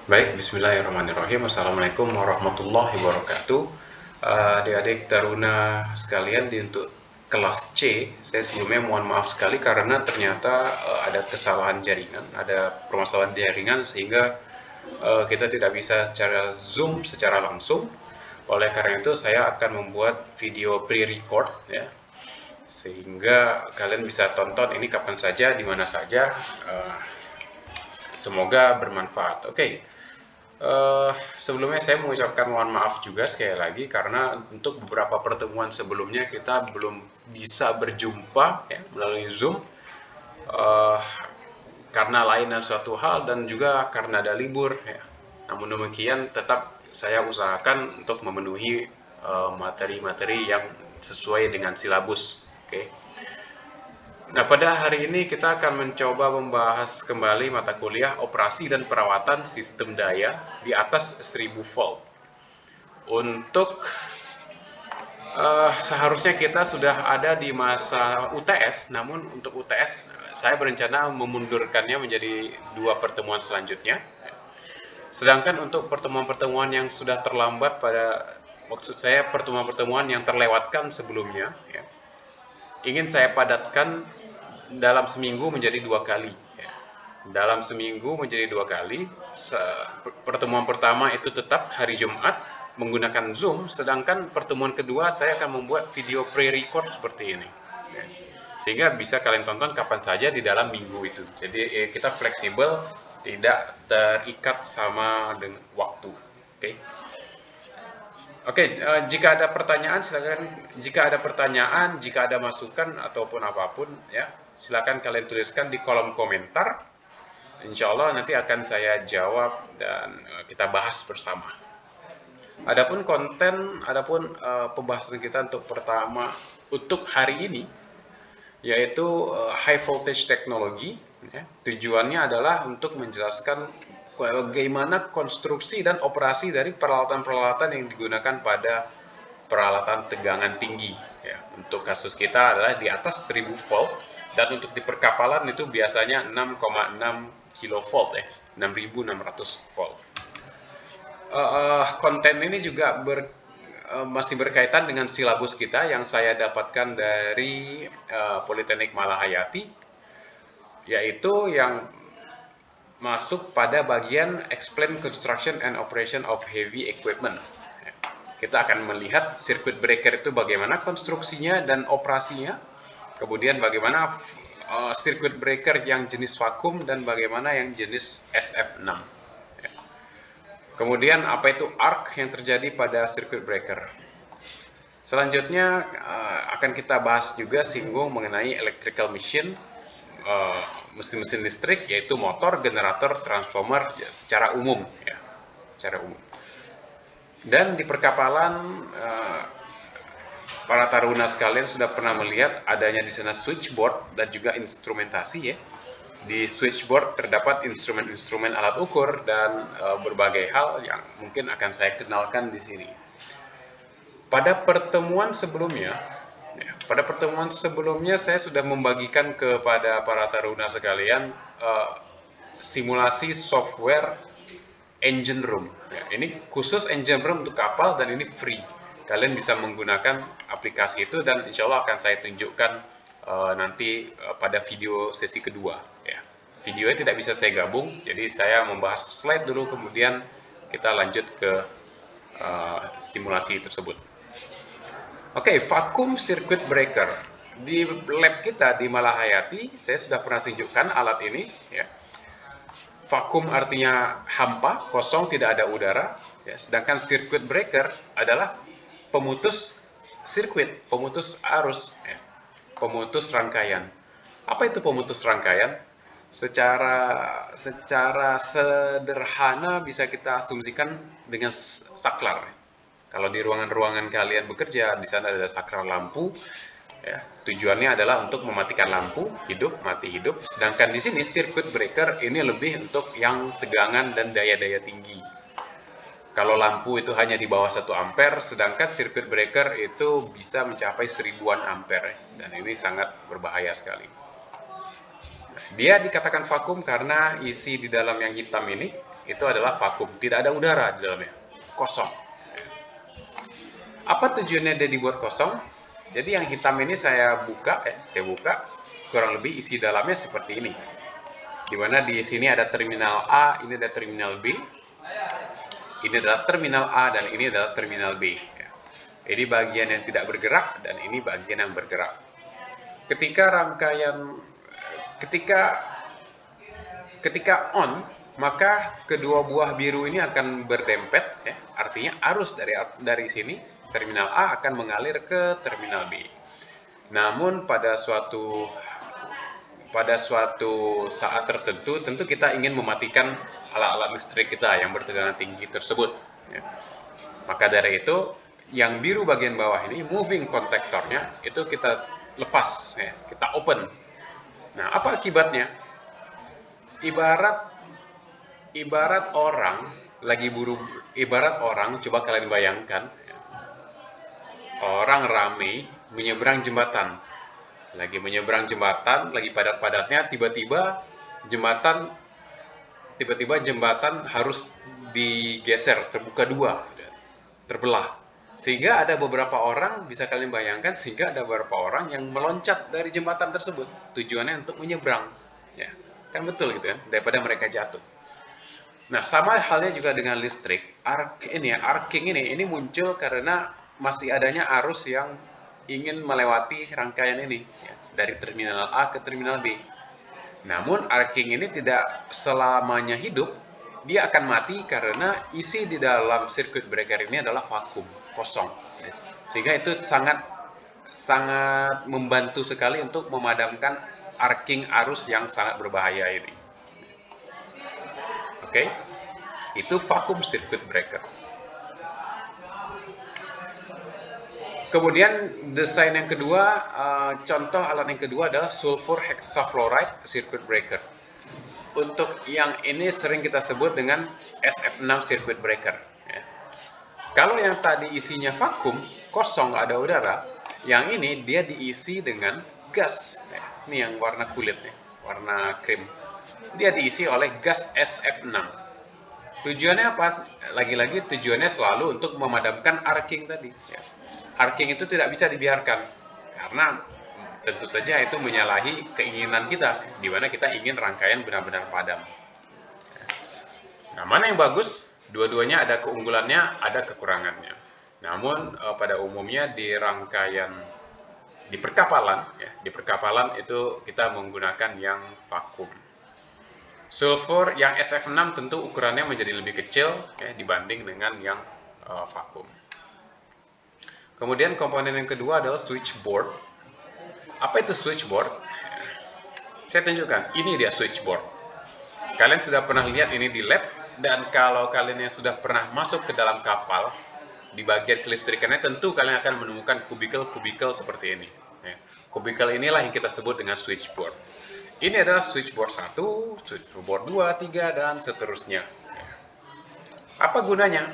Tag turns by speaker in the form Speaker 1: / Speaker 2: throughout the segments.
Speaker 1: Baik, bismillahirrahmanirrahim. Assalamualaikum warahmatullahi wabarakatuh. Adik-adik taruna sekalian, untuk kelas C, saya sebelumnya mohon maaf sekali karena ternyata ada kesalahan jaringan, ada permasalahan jaringan sehingga kita tidak bisa secara Zoom secara langsung. Oleh karena itu saya akan membuat video pre-record ya, sehingga kalian bisa tonton ini kapan saja, di mana saja. Semoga bermanfaat. Oke. Sebelumnya saya mengucapkan mohon maaf juga sekali lagi karena untuk beberapa pertemuan sebelumnya kita belum bisa berjumpa ya, melalui Zoom, uh, karena lain dan suatu hal dan juga karena ada libur ya. Namun demikian tetap saya usahakan untuk memenuhi materi-materi yang sesuai dengan silabus. Oke. Nah, pada hari ini kita akan mencoba membahas kembali mata kuliah operasi dan perawatan sistem daya di atas 1000 volt. Untuk seharusnya kita sudah ada di masa UTS, namun untuk UTS saya berencana memundurkannya menjadi 2 pertemuan selanjutnya. Sedangkan untuk pertemuan-pertemuan yang sudah terlambat maksud saya pertemuan-pertemuan yang terlewatkan sebelumnya, ya, ingin saya padatkan dalam seminggu menjadi 2 kali. Ya. Dalam seminggu menjadi 2 kali. Pertemuan pertama itu tetap hari Jumat menggunakan Zoom, sedangkan pertemuan kedua saya akan membuat video pre-record seperti ini. Ya. Sehingga bisa kalian tonton kapan saja di dalam minggu itu. Jadi kita fleksibel, tidak terikat sama dengan waktu. Oke. Oke, jika ada pertanyaan silakan. Jika ada pertanyaan, jika ada masukan ataupun apapun, ya silakan kalian tuliskan di kolom komentar. Insya Allah nanti akan saya jawab dan kita bahas bersama. Adapun konten, pembahasan kita untuk untuk hari ini, yaitu high voltage technology. Ya. Tujuannya adalah untuk menjelaskan bagaimana konstruksi dan operasi dari peralatan-peralatan yang digunakan pada peralatan tegangan tinggi. Ya. Untuk kasus kita adalah di atas 1000 volt, dan untuk di perkapalan itu biasanya 6,6 kilovolt ya, 6600 volt. Konten ini juga masih berkaitan dengan silabus kita yang saya dapatkan dari Politeknik Malahayati, yaitu yang masuk pada bagian Explain Construction and Operation of Heavy Equipment. Kita akan melihat circuit breaker itu bagaimana konstruksinya dan operasinya, kemudian bagaimana circuit breaker yang jenis vakum dan bagaimana yang jenis SF6. Kemudian apa itu arc yang terjadi pada circuit breaker. Selanjutnya akan kita bahas juga singgung mengenai electrical machine, mesin-mesin listrik, yaitu motor, generator, transformer ya, secara umum ya, secara umum. Dan di perkapalan para taruna sekalian sudah pernah melihat adanya di sana switchboard dan juga instrumentasi ya. Di switchboard terdapat instrumen-instrumen alat ukur dan berbagai hal yang mungkin akan saya kenalkan di sini. Pada pertemuan sebelumnya saya sudah membagikan kepada para taruna sekalian simulasi software engine room. Ya, ini khusus engine room untuk kapal dan ini free. Kalian bisa menggunakan aplikasi itu dan insya Allah akan saya tunjukkan nanti pada video sesi kedua. Ya. Videonya tidak bisa saya gabung, jadi saya membahas slide dulu, kemudian kita lanjut ke simulasi tersebut. Oke, vacuum circuit breaker. Di lab kita di Malahayati, saya sudah pernah tunjukkan alat ini. Ya. Vakum artinya hampa, kosong, tidak ada udara. Ya. Sedangkan circuit breaker adalah pemutus sirkuit, pemutus arus, ya. Pemutus rangkaian. Apa itu pemutus rangkaian? Secara sederhana bisa kita asumsikan dengan saklar. Kalau di ruangan-ruangan kalian bekerja, di sana ada saklar lampu. Ya, tujuannya adalah untuk mematikan lampu, hidup, mati, hidup. Sedangkan di sini circuit breaker ini lebih untuk yang tegangan dan daya-daya tinggi. Kalau lampu itu hanya di bawah 1 ampere, sedangkan circuit breaker itu bisa mencapai 1000-an ampere. Dan ini sangat berbahaya sekali. Dia dikatakan vakum karena isi di dalam yang hitam ini itu adalah vakum, tidak ada udara di dalamnya, kosong. Apa tujuannya dia dibuat kosong? Jadi yang hitam ini saya buka, kurang lebih isi dalamnya seperti ini. Di mana di sini ada terminal A, ini ada terminal B, ini adalah terminal A dan ini adalah terminal B. Ini bagian yang tidak bergerak dan ini bagian yang bergerak. Ketika on, maka kedua buah biru ini akan berdempet, ya. Artinya arus dari sini terminal A akan mengalir ke terminal B. Namun pada suatu saat tertentu, tentu kita ingin mematikan alat-alat listrik kita yang bertegangan tinggi tersebut. Ya. Maka dari itu, yang biru bagian bawah ini, moving kontaktornya, itu kita lepas, ya, kita open. Nah, apa akibatnya? Ibarat orang coba kalian bayangkan, ya, orang ramai menyeberang jembatan. Lagi menyeberang jembatan, lagi padat-padatnya, tiba-tiba jembatan harus digeser, terbuka dua, terbelah. Sehingga ada beberapa orang, bisa kalian bayangkan, sehingga ada beberapa orang yang meloncat dari jembatan tersebut. Tujuannya untuk menyeberang. Ya, kan betul gitu kan, daripada mereka jatuh. Nah, sama halnya juga dengan listrik. Arcing ini muncul karena masih adanya arus yang ingin melewati rangkaian ini, ya, dari terminal A ke terminal B. Namun arcing ini tidak selamanya hidup, dia akan mati karena isi di dalam circuit breaker ini adalah vakum, kosong. Sehingga itu sangat membantu sekali untuk memadamkan arcing arus yang sangat berbahaya ini. Oke, itu vakum circuit breaker. Kemudian desain yang kedua, contoh alat yang kedua adalah sulfur hexafluoride circuit breaker. Untuk yang ini sering kita sebut dengan SF6 circuit breaker. Ya. Kalau yang tadi isinya vakum, kosong, nggak ada udara, yang ini dia diisi dengan gas. Ya. Ini yang warna kulit, ya, warna krim. Dia diisi oleh gas SF6. Tujuannya apa? Lagi-lagi tujuannya selalu untuk memadamkan arcing tadi. Ya. Arcing itu tidak bisa dibiarkan karena tentu saja itu menyalahi keinginan kita, di mana kita ingin rangkaian benar-benar padam. Nah, mana yang bagus? Dua-duanya ada keunggulannya, ada kekurangannya. Namun pada umumnya di perkapalan itu kita menggunakan yang vakum. Sulfur yang SF6 tentu ukurannya menjadi lebih kecil, ya, dibanding dengan yang vakum. Kemudian komponen yang kedua adalah switchboard. Apa itu switchboard? Saya tunjukkan, ini dia switchboard. Kalian sudah pernah lihat ini di lab, dan kalau kalian yang sudah pernah masuk ke dalam kapal, di bagian kelistrikannya tentu kalian akan menemukan kubikel-kubikel seperti ini. Kubikel inilah yang kita sebut dengan switchboard. Ini adalah switchboard 1, switchboard 2, 3, dan seterusnya. Apa gunanya?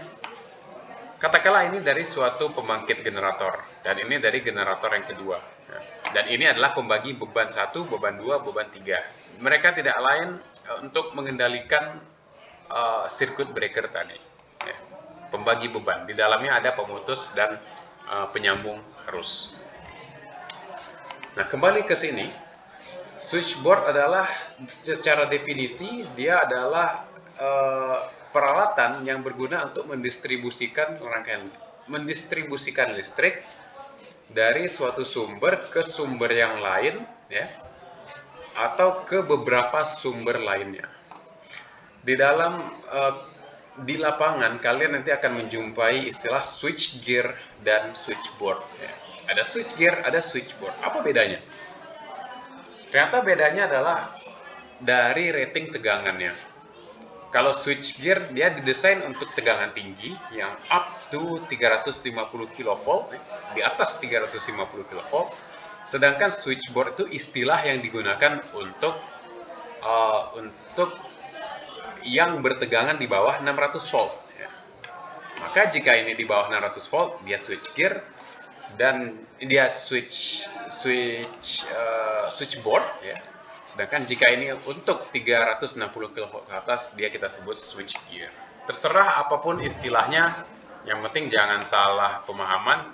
Speaker 1: Katakanlah ini dari suatu pembangkit generator, dan ini dari generator yang kedua. Dan ini adalah pembagi beban 1, beban 2, beban 3. Mereka tidak lain untuk mengendalikan circuit breaker tadi. Pembagi beban, di dalamnya ada pemutus dan penyambung arus. Nah, kembali ke sini, switchboard adalah secara definisi, dia adalah peralatan yang berguna untuk mendistribusikan listrik dari suatu sumber ke sumber yang lain, ya, atau ke beberapa sumber lainnya. Di lapangan kalian nanti akan menjumpai istilah switchgear dan switchboard. Ya. Ada switchgear, ada switchboard. Apa bedanya? Ternyata bedanya adalah dari rating tegangannya. Kalau switchgear dia didesain untuk tegangan tinggi yang up to 350 kV, di atas 350 kV. Sedangkan switchboard itu istilah yang digunakan untuk yang bertegangan di bawah 600 volt. Maka jika ini di bawah 600 volt, dia switchgear, dan dia switchboard, ya. Sedangkan jika ini untuk 360 kV ke atas, dia kita sebut switch gear. Terserah apapun istilahnya, yang penting jangan salah pemahaman.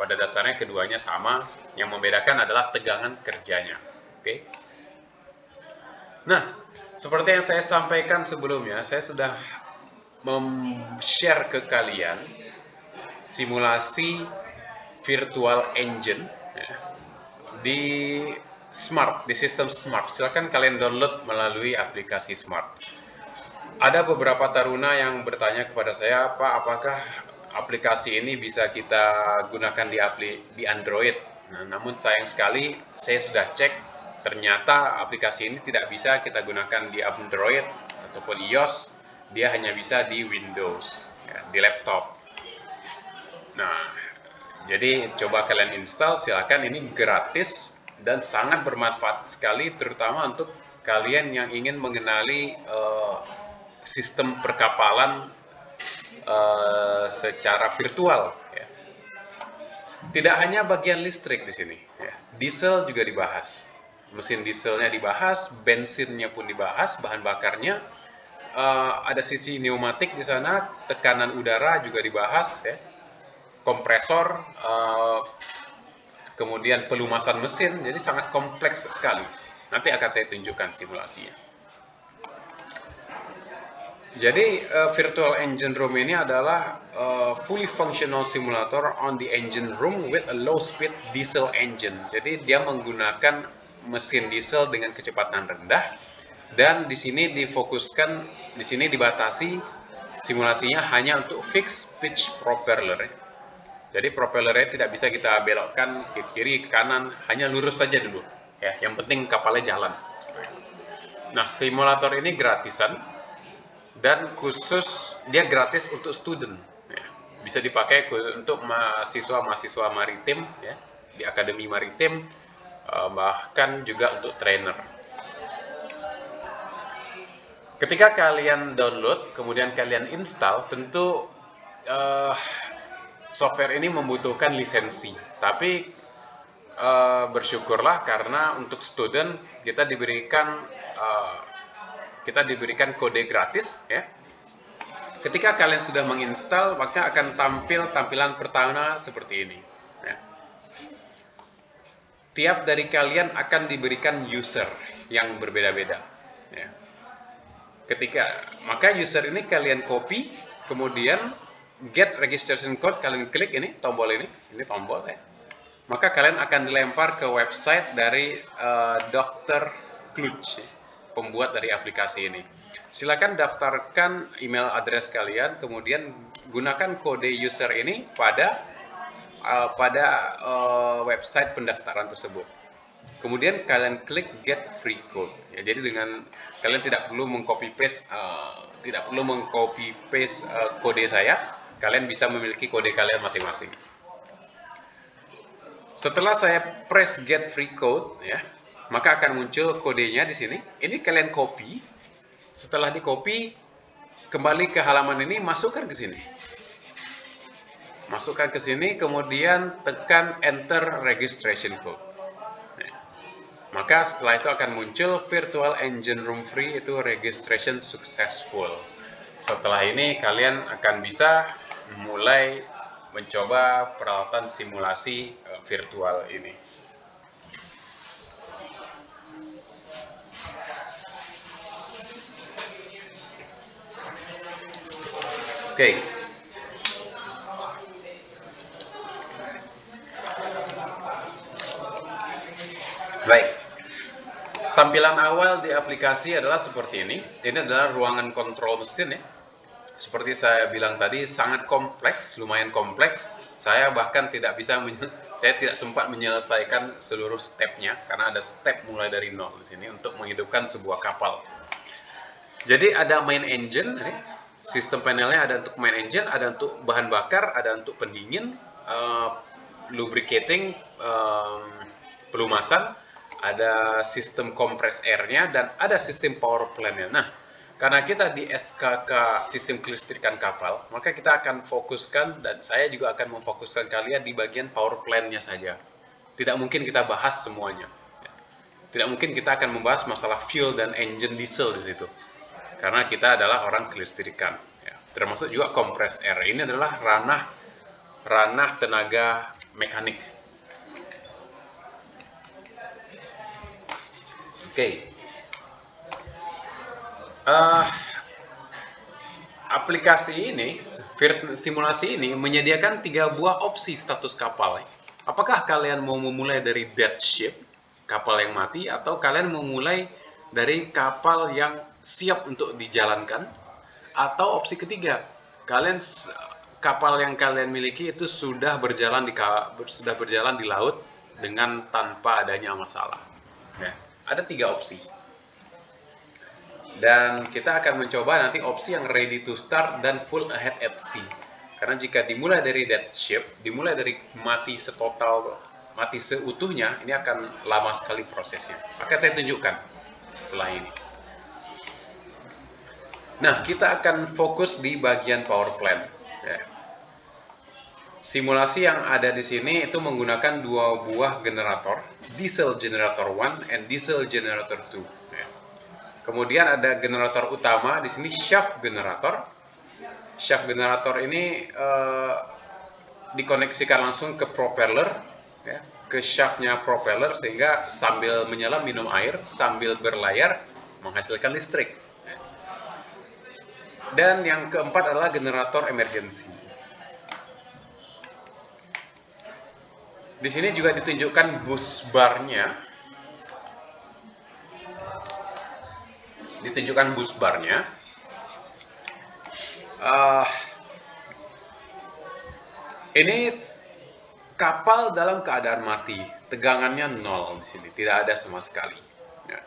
Speaker 1: Pada dasarnya keduanya sama, yang membedakan adalah tegangan kerjanya. Oke. Nah, seperti yang saya sampaikan sebelumnya, saya sudah share ke kalian simulasi virtual engine ya, di Smart, di sistem Smart. Silakan kalian download melalui aplikasi Smart. Ada beberapa taruna yang bertanya kepada saya, Pak, apakah aplikasi ini bisa kita gunakan di Android? Nah, namun sayang sekali, saya sudah cek, ternyata aplikasi ini tidak bisa kita gunakan di Android ataupun iOS, dia hanya bisa di Windows, ya, di laptop. Nah, jadi coba kalian install, silakan, ini gratis dan sangat bermanfaat sekali, terutama untuk kalian yang ingin mengenali sistem perkapalan secara virtual. Ya. Tidak hanya bagian listrik di sini, ya. Diesel juga dibahas, mesin dieselnya dibahas, bensinnya pun dibahas, bahan bakarnya. Ada sisi pneumatik di sana, tekanan udara juga dibahas, ya. Kompresor, kemudian pelumasan mesin, jadi sangat kompleks sekali. Nanti akan saya tunjukkan simulasinya. Jadi virtual engine room ini adalah fully functional simulator on the engine room with a low speed diesel engine. Jadi dia menggunakan mesin diesel dengan kecepatan rendah, dan di sini difokuskan, di sini dibatasi simulasinya hanya untuk fixed pitch propeller. Jadi propellernya tidak bisa kita belokkan ke kiri, ke kanan, hanya lurus saja dulu. Ya, yang penting kapalnya jalan. Nah, simulator ini gratisan dan khusus dia gratis untuk student. Ya, bisa dipakai untuk mahasiswa maritim, ya, di akademi maritim, bahkan juga untuk trainer. Ketika kalian download, kemudian kalian install, tentu software ini membutuhkan lisensi, tapi bersyukurlah karena untuk student kita diberikan kode gratis, ya. Ketika kalian sudah menginstal, maka akan tampil tampilan pertama seperti ini, ya. Tiap dari kalian akan diberikan user yang berbeda-beda, ya. Maka user ini kalian copy, kemudian get registration code kalian klik ini tombol ini tombol, ya. Maka kalian akan dilempar ke website dari Dr. Kluge, pembuat dari aplikasi ini. Silakan daftarkan email address kalian, kemudian gunakan kode user ini pada website pendaftaran tersebut. Kemudian kalian klik get free code. Ya, jadi dengan kalian tidak perlu mengcopy paste kode saya, kalian bisa memiliki kode kalian masing-masing. Setelah saya press get free code, ya, maka akan muncul kodenya di sini. Ini kalian copy. Setelah di copy, kembali ke halaman ini, masukkan ke sini. Masukkan ke sini, kemudian tekan enter registration code. Maka setelah itu akan muncul virtual engine room free, itu registration successful. Setelah ini kalian akan bisa mulai mencoba peralatan simulasi virtual ini. Oke. Baik. Tampilan awal di aplikasi adalah seperti ini. Ini adalah ruangan kontrol mesin, ya. Seperti saya bilang tadi, sangat kompleks, lumayan kompleks. Saya bahkan tidak sempat menyelesaikan seluruh stepnya karena ada step mulai dari nol di sini untuk menghidupkan sebuah kapal. Jadi ada main engine, sistem panelnya ada untuk main engine, ada untuk bahan bakar, ada untuk pendingin, lubricating, pelumasan, ada sistem compress air-nya, dan ada sistem power plant-nya. Nah, karena kita di SKK sistem kelistrikan kapal, maka kita akan fokuskan, dan saya juga akan memfokuskan kalian di bagian power plant-nya saja. Tidak mungkin kita bahas semuanya. Tidak mungkin kita akan membahas masalah fuel dan engine diesel di situ, karena kita adalah orang kelistrikan. Ya. Termasuk juga kompres air. Ini adalah ranah tenaga mekanik. Oke. Aplikasi ini, simulasi ini menyediakan 3 buah opsi status kapal. Apakah kalian mau memulai dari dead ship, kapal yang mati, atau kalian memulai dari kapal yang siap untuk dijalankan, atau opsi ketiga, kapal yang kalian miliki itu sudah berjalan di laut dengan tanpa adanya masalah. Ya, ada 3 opsi. Dan kita akan mencoba nanti opsi yang ready to start dan full ahead at sea. Karena jika dimulai dari dead ship, dimulai dari mati seutuhnya, ini akan lama sekali prosesnya. Akan saya tunjukkan setelah ini. Nah, kita akan fokus di bagian power plant. Ya. Simulasi yang ada di sini itu menggunakan 2 buah generator, diesel generator 1 and diesel generator 2. Ya. Kemudian ada generator utama di sini, shaft generator. Shaft generator ini dikoneksikan langsung ke propeller, ya, ke shaftnya propeller, sehingga sambil menyelam minum air, sambil berlayar menghasilkan listrik. Ya. Dan yang keempat adalah generator emergency. Di sini juga ditunjukkan bus barnya. Ini kapal dalam keadaan mati, tegangannya 0 di sini, tidak ada sama sekali. Ya.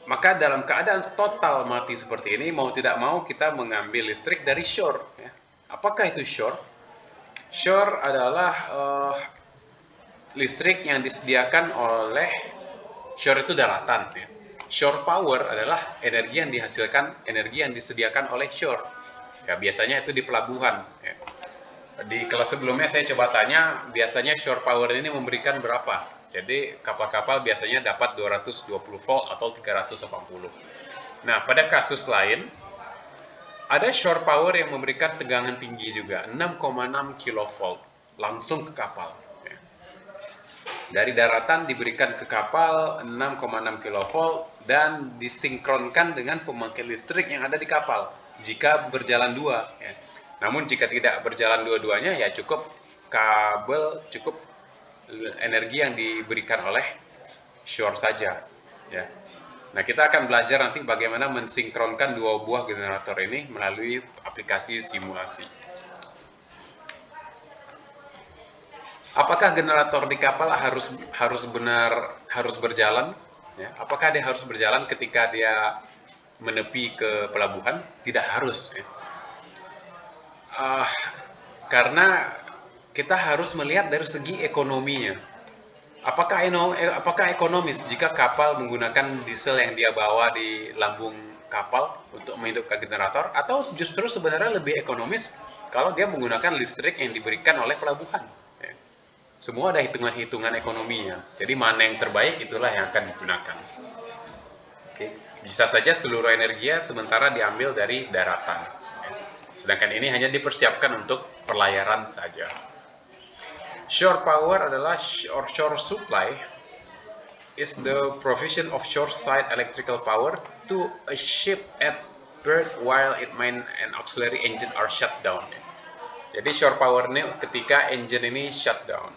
Speaker 1: Maka dalam keadaan total mati seperti ini, mau tidak mau kita mengambil listrik dari shore. Ya. Apakah itu shore? Shore adalah listrik yang disediakan oleh shore, itu daratan. Ya. Shore power adalah energi yang disediakan oleh shore. Ya, biasanya itu di pelabuhan. Ya. Di kelas sebelumnya saya coba tanya, biasanya shore power ini memberikan berapa? Jadi kapal-kapal biasanya dapat 220 volt atau 380. Nah, pada kasus lain, ada shore power yang memberikan tegangan tinggi juga, 6,6 kilovolt langsung ke kapal. Dari daratan diberikan ke kapal 6,6 kilovolt dan disinkronkan dengan pembangkit listrik yang ada di kapal jika berjalan 2. Ya. Namun jika tidak berjalan dua-duanya, ya cukup energi yang diberikan oleh shore saja. Ya. Nah, kita akan belajar nanti bagaimana mensinkronkan 2 buah generator ini melalui aplikasi simulasi. Apakah generator di kapal harus berjalan? Ya. Apakah dia harus berjalan ketika dia menepi ke pelabuhan? Tidak harus. Ya. Karena kita harus melihat dari segi ekonominya. Apakah ekonomis jika kapal menggunakan diesel yang dia bawa di lambung kapal untuk menghidupkan generator, atau justru sebenarnya lebih ekonomis kalau dia menggunakan listrik yang diberikan oleh pelabuhan? Ya. Semua ada hitungan-hitungan ekonominya. Jadi mana yang terbaik, itulah yang akan digunakan. Oke. Bisa saja seluruh energinya sementara diambil dari daratan. Ya. Sedangkan ini hanya dipersiapkan untuk pelayaran saja. Shore power adalah shore supply is the provision of shore-side electrical power to a ship at berth while its main and auxiliary engine are shut down. Jadi shore power ini ketika engine ini shut down.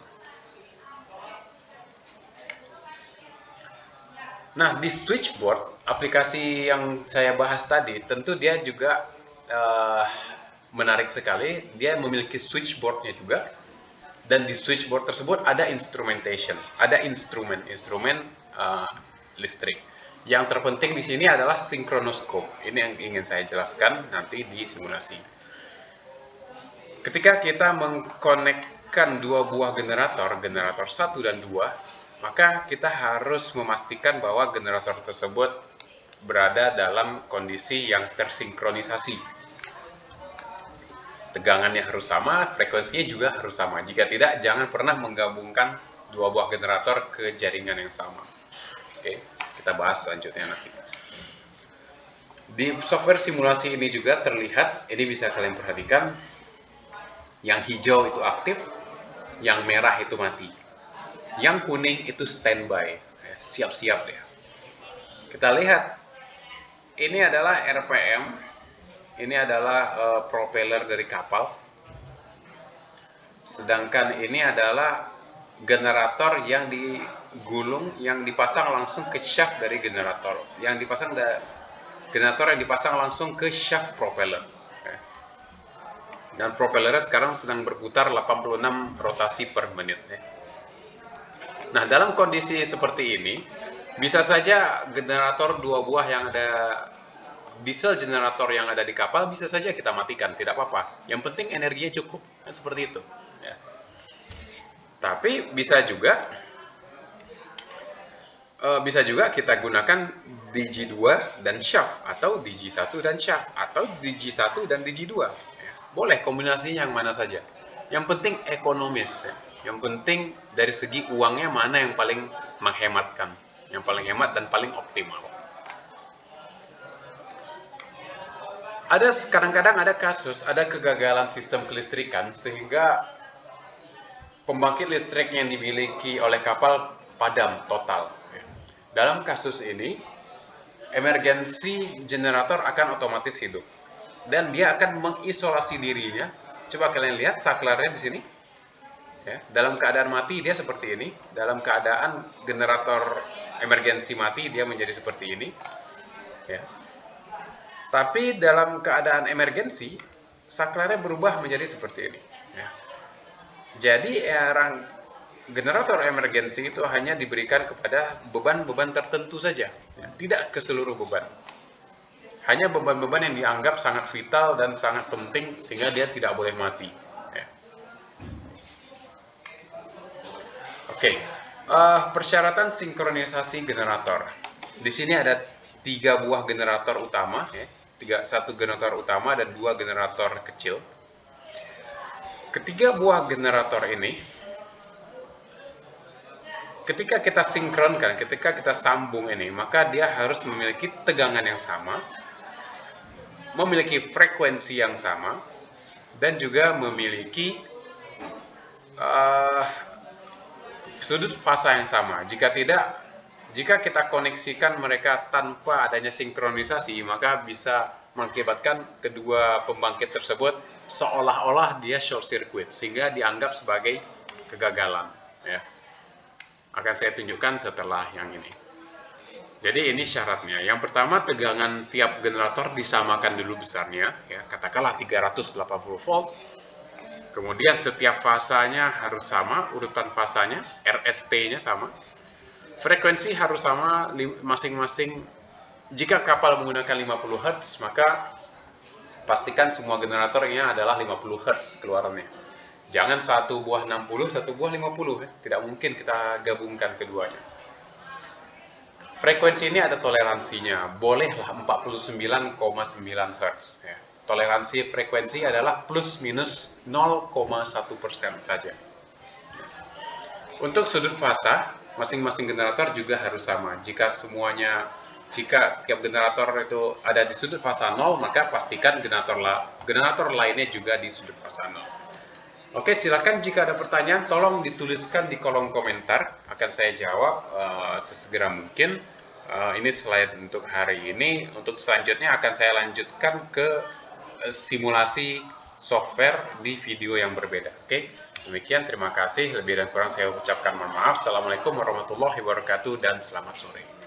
Speaker 1: Nah, di switchboard, aplikasi yang saya bahas tadi, tentu dia juga menarik sekali. Dia memiliki switchboardnya juga. Dan di switchboard tersebut ada instrumentation, ada instrumen listrik. Yang terpenting di sini adalah sinkronoskop. Ini yang ingin saya jelaskan nanti di simulasi. Ketika kita mengkonekkan 2 buah generator 1 dan 2, maka kita harus memastikan bahwa generator tersebut berada dalam kondisi yang tersinkronisasi. Tegangannya harus sama, frekuensinya juga harus sama. Jika tidak, jangan pernah menggabungkan dua buah generator ke jaringan yang sama. Oke, kita bahas selanjutnya nanti. Di software simulasi ini juga terlihat, ini bisa kalian perhatikan, yang hijau itu aktif, yang merah itu mati, yang kuning itu standby, siap-siap ya. Kita lihat, ini adalah RPM, ini adalah propeller dari kapal, sedangkan ini adalah generator yang digulung, yang dipasang langsung ke shaft dari generator, generator yang dipasang langsung ke shaft propeller. Dan propellernya sekarang sedang berputar 86 rotasi per menit. Nah, dalam kondisi seperti ini, bisa saja generator dua buah yang ada, diesel generator yang ada di kapal, bisa saja kita matikan, tidak apa-apa. Yang penting energinya cukup, kan seperti itu. Ya. Tapi bisa juga kita gunakan DG2 dan shaft, atau DG1 dan shaft, atau DG1 dan DG2. Boleh kombinasinya yang mana saja. Yang penting ekonomis. Yang penting dari segi uangnya mana yang paling menghematkan. Yang paling hemat dan paling optimal. Kadang-kadang ada kasus, ada kegagalan sistem kelistrikan sehingga pembangkit listrik yang dimiliki oleh kapal padam total. Dalam kasus ini, emergency generator akan otomatis hidup. Dan dia akan mengisolasi dirinya. Coba kalian lihat saklarnya di sini. Ya, dalam keadaan mati dia seperti ini. Dalam keadaan generator emergensi mati dia menjadi seperti ini. Ya. Tapi dalam keadaan emergensi, saklarnya berubah menjadi seperti ini. Ya. Jadi generator emergensi itu hanya diberikan kepada beban-beban tertentu saja, ya, tidak ke seluruh beban. Hanya beban-beban yang dianggap sangat vital dan sangat penting sehingga dia tidak boleh mati. Ya. Oke, persyaratan sinkronisasi generator. Di sini ada 3 buah generator utama, ya. 1 generator utama dan 2 generator kecil. Ketiga buah generator ini, ketika kita sinkronkan, ketika kita sambung ini, maka dia harus memiliki tegangan yang sama, memiliki frekuensi yang sama, dan juga memiliki sudut fasa yang sama. Jika kita koneksikan mereka tanpa adanya sinkronisasi, maka bisa mengakibatkan kedua pembangkit tersebut seolah-olah dia short circuit, sehingga dianggap sebagai kegagalan. Ya. Akan saya tunjukkan setelah yang ini. Jadi ini syaratnya. Yang pertama, tegangan tiap generator disamakan dulu besarnya, ya, katakanlah 380 volt. Kemudian setiap fasanya harus sama, urutan fasanya, RST-nya sama. Frekuensi harus sama masing-masing. Jika kapal menggunakan 50 Hz, maka pastikan semua generatornya adalah 50 Hz keluarannya. Jangan satu buah 60, satu buah 50. Tidak mungkin kita gabungkan keduanya. Frekuensi ini ada toleransinya. Bolehlah 49,9 Hz. Ya. Toleransi frekuensi adalah plus minus 0,1% saja. Untuk sudut fasa, masing-masing generator juga harus sama. Jika tiap generator itu ada di sudut fasa 0, maka pastikan generator lainnya juga di sudut fasa 0. Oke, silakan jika ada pertanyaan, tolong dituliskan di kolom komentar. Akan saya jawab sesegera mungkin. Ini slide untuk hari ini. Untuk selanjutnya akan saya lanjutkan ke simulasi software di video yang berbeda. Oke, demikian, terima kasih. Lebih dan kurang saya ucapkan mohon maaf. Assalamualaikum warahmatullahi wabarakatuh dan selamat sore.